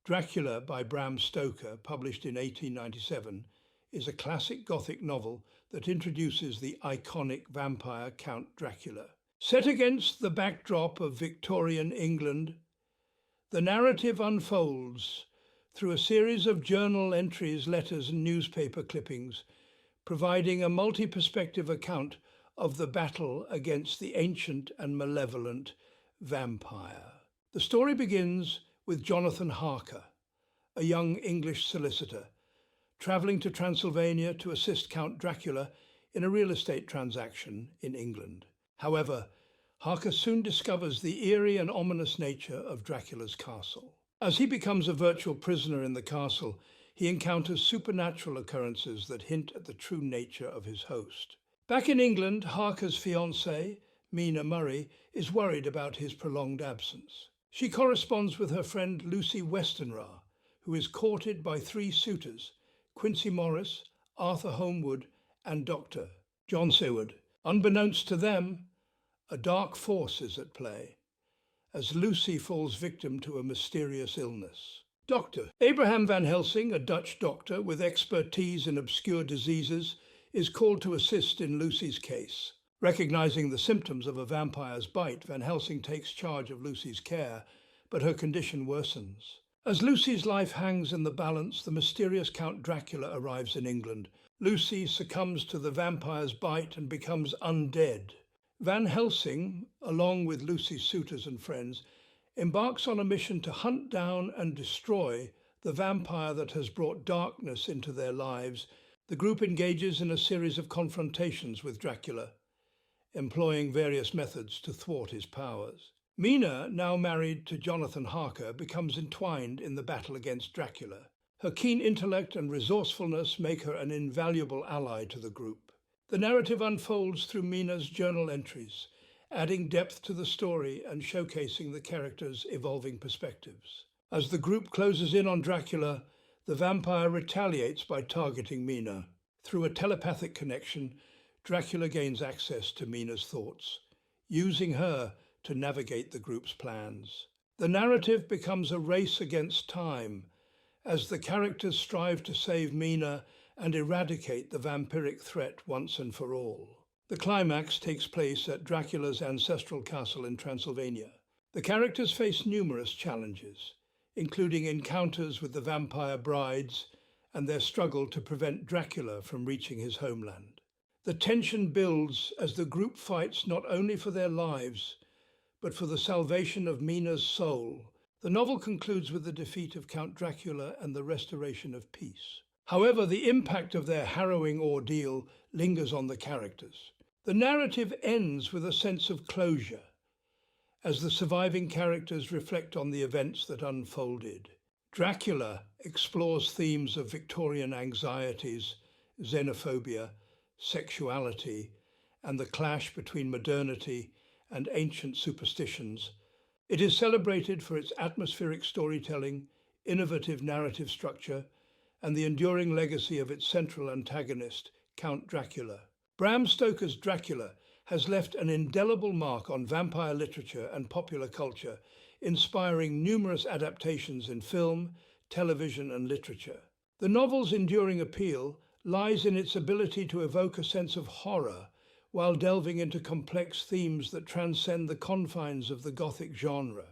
Dracula by Bram Stoker, published in 1897, is a classic Gothic novel that introduces the iconic vampire Count Dracula. Set against the backdrop of Victorian England, the narrative unfolds through a series of journal entries, letters, and newspaper clippings, providing a multi-perspective account of the battle against the ancient and malevolent vampire. The story begins with Jonathan Harker, a young English solicitor, travelling to Transylvania to assist Count Dracula in a real estate transaction in England. However, Harker soon discovers the eerie and ominous nature of Dracula's castle. As he becomes a virtual prisoner in the castle, he encounters supernatural occurrences that hint at the true nature of his host. Back in England, Harker's fiancée, Mina Murray, is worried about his prolonged absence. She corresponds with her friend Lucy Westenra, who is courted by three suitors, Quincy Morris, Arthur Holmwood, and Dr. John Seward. Unbeknownst to them, a dark force is at play, as Lucy falls victim to a mysterious illness. Dr. Abraham Van Helsing, a Dutch doctor with expertise in obscure diseases, is called to assist in Lucy's case. Recognizing the symptoms of a vampire's bite, Van Helsing takes charge of Lucy's care, but her condition worsens. As Lucy's life hangs in the balance, the mysterious Count Dracula arrives in England. Lucy succumbs to the vampire's bite and becomes undead. Van Helsing, along with Lucy's suitors and friends, embarks on a mission to hunt down and destroy the vampire that has brought darkness into their lives. The group engages in a series of confrontations with Dracula, employing various methods to thwart his powers. Mina, now married to Jonathan Harker, becomes entwined in the battle against Dracula. Her keen intellect and resourcefulness make her an invaluable ally to the group. The narrative unfolds through Mina's journal entries, adding depth to the story and showcasing the characters' evolving perspectives. As the group closes in on Dracula, the vampire retaliates by targeting Mina. Through a telepathic connection, Dracula gains access to Mina's thoughts, using her to navigate the group's plans. The narrative becomes a race against time, as the characters strive to save Mina and eradicate the vampiric threat once and for all. The climax takes place at Dracula's ancestral castle in Transylvania. The characters face numerous challenges, including encounters with the vampire brides and their struggle to prevent Dracula from reaching his homeland. The tension builds as the group fights not only for their lives, but for the salvation of Mina's soul. The novel concludes with the defeat of Count Dracula and the restoration of peace. However, the impact of their harrowing ordeal lingers on the characters. The narrative ends with a sense of closure, as the surviving characters reflect on the events that unfolded. Dracula explores themes of Victorian anxieties, xenophobia, sexuality, and the clash between modernity and ancient superstitions. It is celebrated for its atmospheric storytelling, innovative narrative structure, and the enduring legacy of its central antagonist, Count Dracula. Bram Stoker's Dracula has left an indelible mark on vampire literature and popular culture, inspiring numerous adaptations in film, television, and literature. The novel's enduring appeal lies in its ability to evoke a sense of horror while delving into complex themes that transcend the confines of the Gothic genre.